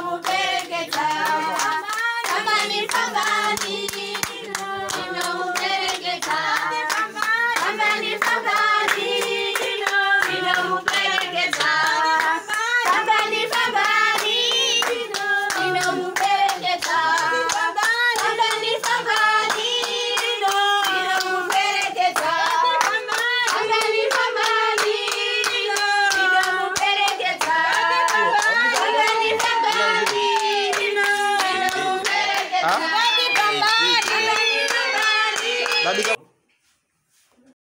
ninamupereketa. Kama ni fangani, ninamupereketa. Kama ni fangani, ninamupereketa. Kama ni fangani, ninamupereketa. Kama ni fangani, ninamupereketa. Kama ni fangani, ninamupereketa. Kama ni fangani, ninamupereketa. Babi